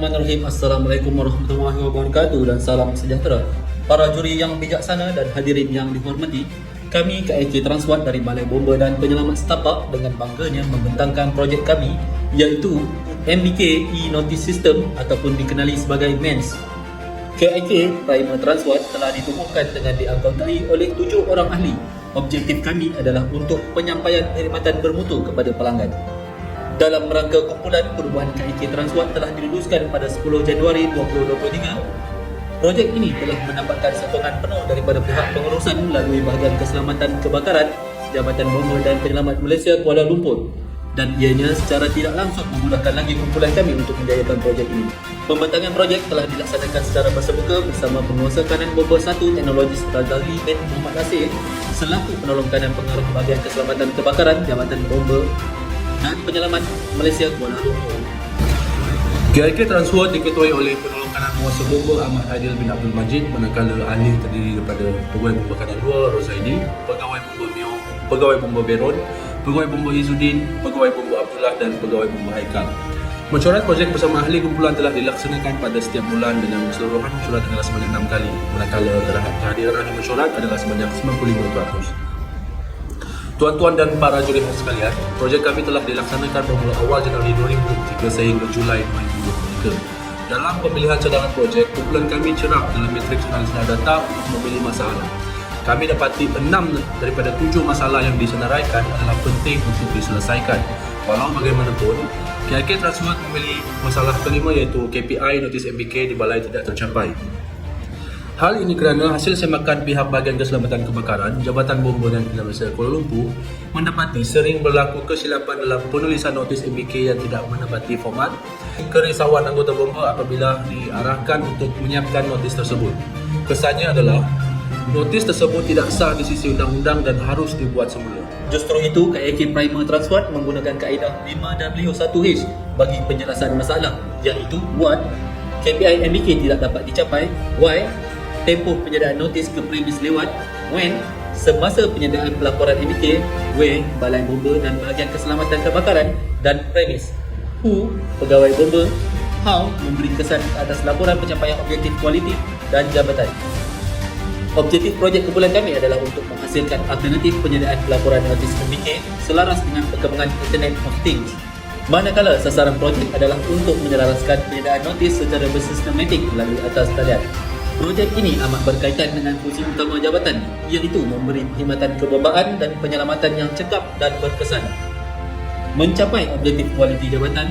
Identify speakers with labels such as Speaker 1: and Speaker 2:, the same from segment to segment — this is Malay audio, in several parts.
Speaker 1: Bismillahirrahmanirrahim. Assalamualaikum warahmatullahi wabarakatuh dan salam sejahtera. Para juri yang bijaksana dan hadirin yang dihormati, kami KIK Transwatt dari Balai Bomba dan Penyelamat Setapak dengan bangganya membentangkan projek kami iaitu MBK E-Notice System ataupun dikenali sebagai MENS. KIK Primer Transwatt telah ditubuhkan dengan dianggotai oleh 7 orang ahli. Objektif kami adalah untuk penyampaian perkhidmatan bermutu kepada pelanggan. Dalam rangka kumpulan, perubahan KIK Transwatt telah diluluskan pada 10 Januari 2023. Projek ini telah mendapatkan sokongan penuh daripada pihak pengurusan melalui bahagian keselamatan kebakaran Jabatan Bomba dan Penyelamat Malaysia Kuala Lumpur, dan ianya secara tidak langsung memudahkan lagi kumpulan kami untuk menjayakan projek ini. Pembentangan projek telah dilaksanakan secara bersebuka bersama Penguasa Kanan Bomba 1 Teknologis Razali bin Muhammad Nasir selaku penolong kanan pengarah bahagian keselamatan kebakaran Jabatan Bomba dan Penyelamat Malaysia Kuala Lumpur.
Speaker 2: KIK Transwatt diketuai oleh penolong kanan penguasa bomba Ahmad Aidil bin Abdul Majid, manakala ahli terdiri daripada Pegawai Bomba Kanan 2 Rozaidi, Pegawai Bomba Mio, Pegawai Bomba Beron, Pegawai Bomba Izzuddin, Pegawai Bomba Abdullah dan Pegawai Bomba Haikal. Mesyuarat projek bersama ahli kumpulan telah dilaksanakan pada setiap bulan dengan keseluruhan mesyuarat adalah sebanyak 6 kali, manakala kehadiran ahli mesyuarat adalah sebanyak 95%. Tuan-tuan dan para juri sekalian, projek kami telah dilaksanakan bermula awal Januari 2023 sehingga Julai 2023. Dalam pemilihan cadangan projek, kumpulan kami cerap dalam matriks analisis data untuk memilih masalah. Kami dapati 6 daripada 7 masalah yang disenaraikan adalah penting untuk diselesaikan. Walau bagaimanapun, KIK Transwatt memilih masalah kelima iaitu KPI notis MBK di balai tidak tercapai. Hal ini kerana hasil semakan pihak bahagian keselamatan kebakaran Jabatan Bomba dan Penyelamat Malaysia Kuala Lumpur mendapati sering berlaku kesilapan dalam penulisan notis MBK yang tidak menepati format, kerisauan anggota bomba apabila diarahkan untuk menyiapkan notis tersebut. Kesannya adalah notis tersebut tidak sah di sisi undang-undang dan harus dibuat semula.
Speaker 1: Justru itu, KIK Primer Transwatt menggunakan kaedah 5W1H bagi penjelasan masalah, iaitu what, KPI MBK tidak dapat dicapai, why, tempoh penyediaan notis ke premis lewat, when, semasa penyediaan pelaporan MBK, where, Balai Bomba dan bahagian keselamatan kebakaran, dan premis, who, pegawai bomba, how, memberi kesan atas laporan pencapaian objektif kualiti dan jabatan. Objektif projek kumpulan kami adalah untuk menghasilkan alternatif penyediaan pelaporan notis MBK selaras dengan perkembangan Internet of Things. Manakala sasaran projek adalah untuk menyelaraskan penyediaan notis secara bersistematik melalui atas talian. Projek ini amat berkaitan dengan fungsi utama jabatan, iaitu memberi perkhidmatan kebombaan dan penyelamatan yang cekap dan berkesan, mencapai objektif kualiti jabatan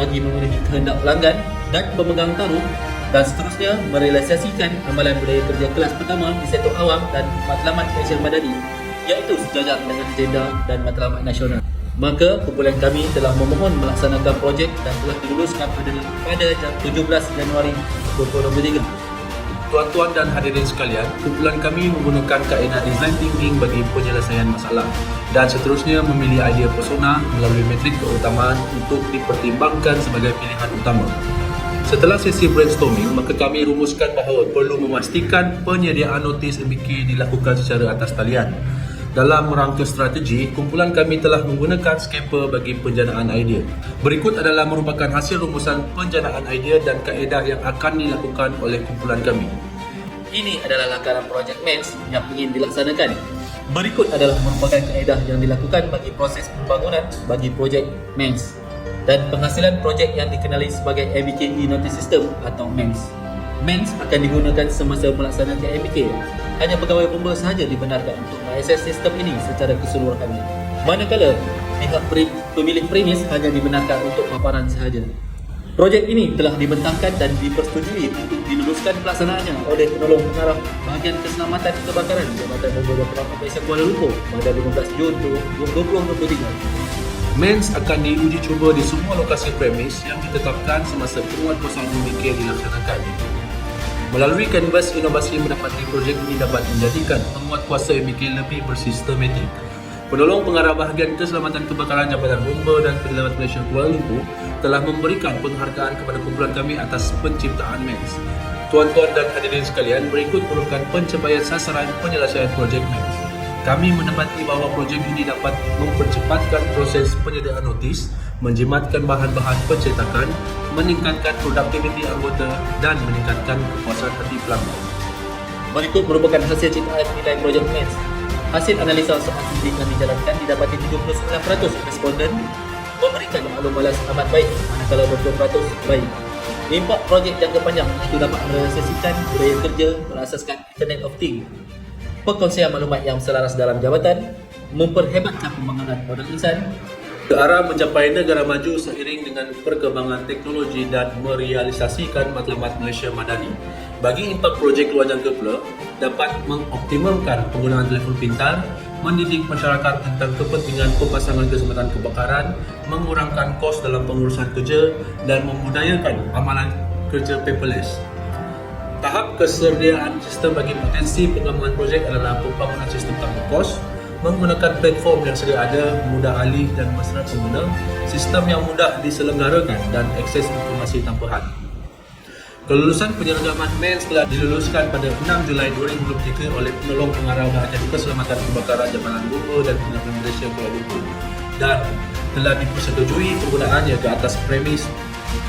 Speaker 1: bagi memenuhi kehendak pelanggan dan pemegang taruh, dan seterusnya merealisasikan amalan budaya kerja kelas pertama di sektor awam dan matlamat Malaysia Madani, iaitu sejajar dengan agenda dan matlamat nasional. Maka kumpulan kami telah memohon melaksanakan projek dan telah diluluskan pada 17 Januari 2023.
Speaker 2: Tuan-tuan dan hadirin sekalian, kumpulan kami menggunakan kaedah design thinking bagi penyelesaian masalah dan seterusnya memilih idea persona melalui metrik keutamaan untuk dipertimbangkan sebagai pilihan utama. Setelah sesi brainstorming, maka kami rumuskan bahawa perlu memastikan penyediaan notis MBK dilakukan secara atas talian. Dalam rangka strategi, kumpulan kami telah menggunakan skema bagi penjanaan idea. Berikut adalah merupakan hasil rumusan penjanaan idea dan kaedah yang akan dilakukan oleh kumpulan kami.
Speaker 1: Ini adalah langkaran projek MENS yang ingin dilaksanakan. Berikut adalah merupakan kaedah yang dilakukan bagi proses pembangunan bagi projek MENS dan penghasilan projek yang dikenali sebagai MBK E-Notice System atau MENS. MENS akan digunakan semasa melaksanakan MBK. Hanya pegawai bomba sahaja dibenarkan untuk mengakses sistem ini secara keseluruhannya. Manakala pihak pemilik premis hanya dibenarkan untuk paparan sahaja. Projek ini telah dibentangkan dan dipersetujui untuk diluluskan pelaksanaannya oleh penolong pengarah bahagian keselamatan kebakaran Jabatan Bomba dan Penyelamat Malaysia Kuala Lumpur pada 15 Jun 2023.
Speaker 2: MENS akan diuji cuba di semua lokasi premis yang ditetapkan semasa penguatkuasaan MBK dilaksanakan. Melalui kanvas inovasi mendapati projek ini dapat menjadikan penguatkuasa MBK lebih bersistematik. Penolong pengarah bahagian keselamatan kebakaran Jabatan Bomba dan Penyelamat Malaysia Kuala Lumpur telah memberikan penghargaan kepada kumpulan kami atas penciptaan MENS. Tuan-tuan dan hadirin sekalian, berikut merupakan pencapaian sasaran penyelesaian projek MENS. Kami mendapati bahawa projek ini dapat mempercepatkan proses penyediaan notis, menjimatkan bahan-bahan pencetakan, meningkatkan produktiviti anggota dan meningkatkan kepuasan hati pelanggan.
Speaker 1: Berikut merupakan hasil ciptaan nilai projek MENS. Hasil analisa soal sidik yang dijalankan didapati 79% responden memberikan maklum balas amat baik, manakala 20% baik. Impak projek jangka panjang itu dapat merealisasikan budaya kerja berasaskan Internet of Things, perkongsian maklumat yang selaras dalam jabatan, memperhebatkan pembangunan modal insan,
Speaker 2: Ke arah mencapai negara maju seiring dengan perkembangan teknologi dan merealisasikan matlamat Malaysia Madani. Bagi impak projek luar jangka pula, dapat mengoptimalkan penggunaan telefon pintar, mendidik masyarakat tentang kepentingan pemasangan keselamatan kebakaran, mengurangkan kos dalam pengurusan kerja dan membudayakan amalan kerja paperless. Tahap kesediaan sistem bagi potensi pengembangan projek adalah pembangunan sistem tanpa kos, menggunakan platform yang sedia ada, mudah alih dan mesra pengguna, sistem yang mudah diselenggarakan dan akses informasi tambahan. Kelulusan penyeragaman MENS telah diluluskan pada 6 Julai 2023 oleh penolong pengarah Bahagian Keselamatan Kebakaran Jabatan Bomba dan Penerangan Malaysia Kuala Lumpur dan telah dipersetujui penggunaannya ke atas premis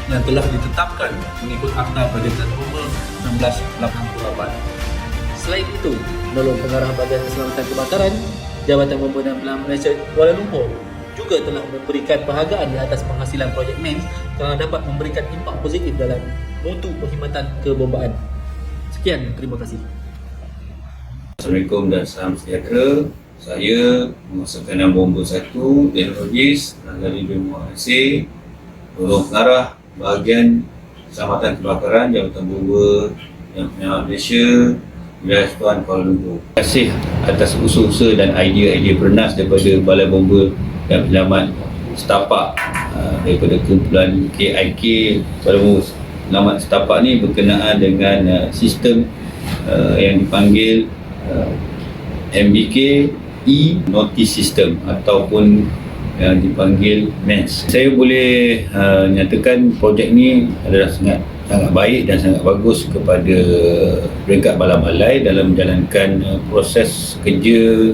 Speaker 2: yang telah ditetapkan mengikut Akta Bahagian Bomba 1988.
Speaker 1: Selain itu, penolong pengarah Bahagian Keselamatan Kebakaran Jabatan Bomba dan Penerangan Malaysia Kuala Lumpur juga telah memberikan penghargaan di atas penghasilan projek MENS kerana dapat memberikan impak positif dalam mutu perkhidmatan kebombaan. Sekian, terima kasih.
Speaker 3: Assalamualaikum dan salam sejahtera. Saya Pengusaha Bomba 1, Teknologis, dari BMUAC, penolong pengarah Bahagian Keselamatan Kebakaran Jabatan Bomba yang Penerangan Malaysia Wilayah Tuan Kuala Lumpur. Terima kasih atas usaha-usaha dan idea-idea bernas daripada Balai Bomba dan Penyelamat Setapak daripada kumpulan KIK Kuala Lumpur. Penyelamat Setapak ni berkenaan dengan sistem yang dipanggil MBK e-Notice System ataupun yang dipanggil MENS. Saya boleh nyatakan projek ni adalah sangat baik dan sangat bagus kepada peringkat balai-balai dalam menjalankan proses kerja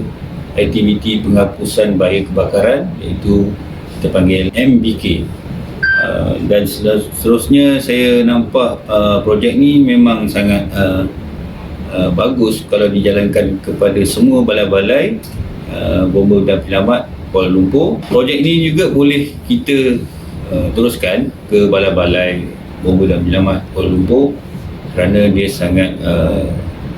Speaker 3: aktiviti penghapusan bahaya kebakaran, iaitu kita panggil MBK. Dan seterusnya saya nampak projek ni memang sangat bagus kalau dijalankan kepada semua balai-balai bomba dan penyelamat Kuala Lumpur. Projek ni juga boleh kita teruskan ke balai-balai bomba dan penyelamat Kuala Lumpur kerana dia sangat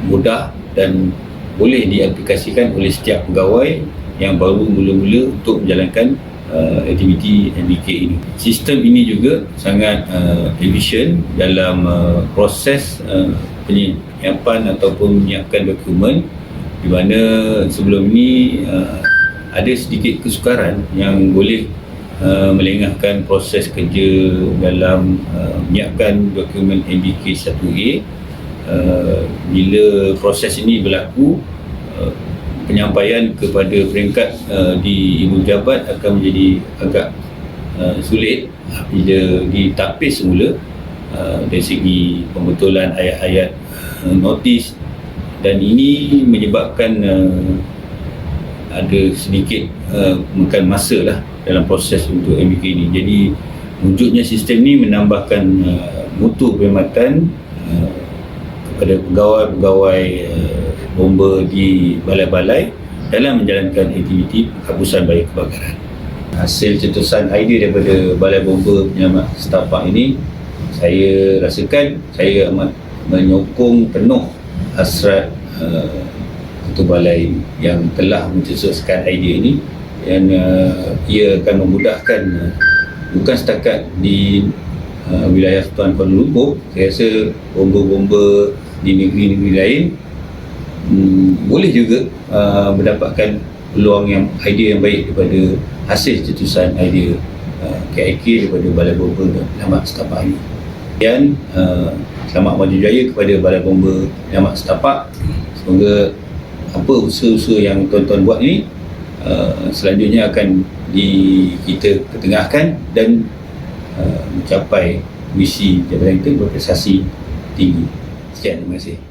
Speaker 3: mudah dan boleh diaplikasikan oleh setiap pegawai yang baru mula-mula untuk menjalankan aktiviti MBK ini. Sistem ini juga sangat efisien dalam proses penyiapan ataupun menyiapkan dokumen, di mana sebelum ini ada sedikit kesukaran yang boleh melengahkan proses kerja dalam menyiapkan dokumen MBK 1A. Bila proses ini berlaku, penyampaian kepada peringkat di ibu jabat akan menjadi agak sulit bila ditapis semula dari segi pembetulan ayat-ayat notis, dan ini menyebabkan ada sedikit makan masa lah dalam proses untuk MBK ini. Jadi wujudnya sistem ini menambahkan mutu perkhidmatan kepada pegawai-pegawai bomba di balai-balai dalam menjalankan aktiviti penghapusan bahaya kebakaran. Hasil cetusan idea daripada Balai Bomba Penyelamat Setapak ini, saya rasakan saya amat menyokong penuh hasrat Ketua Balai yang telah mencetuskan idea ini, dan ia akan memudahkan bukan setakat di wilayah Tuan Kuala Lumpur. Saya rasa bomba-bomba di negeri-negeri lain boleh juga mendapatkan peluang yang idea yang baik daripada hasil cetusan idea KIK daripada Balai Bomba dan Penyelamat Setapak ini. Dan selamat maju jaya kepada Balai Bomba Penyelamat Setapak. Semoga apa usaha-usaha yang tuan-tuan buat ini selanjutnya akan kita ketengahkan dan mencapai misi jabatan kita berprestasi tinggi. Sekian, terima kasih.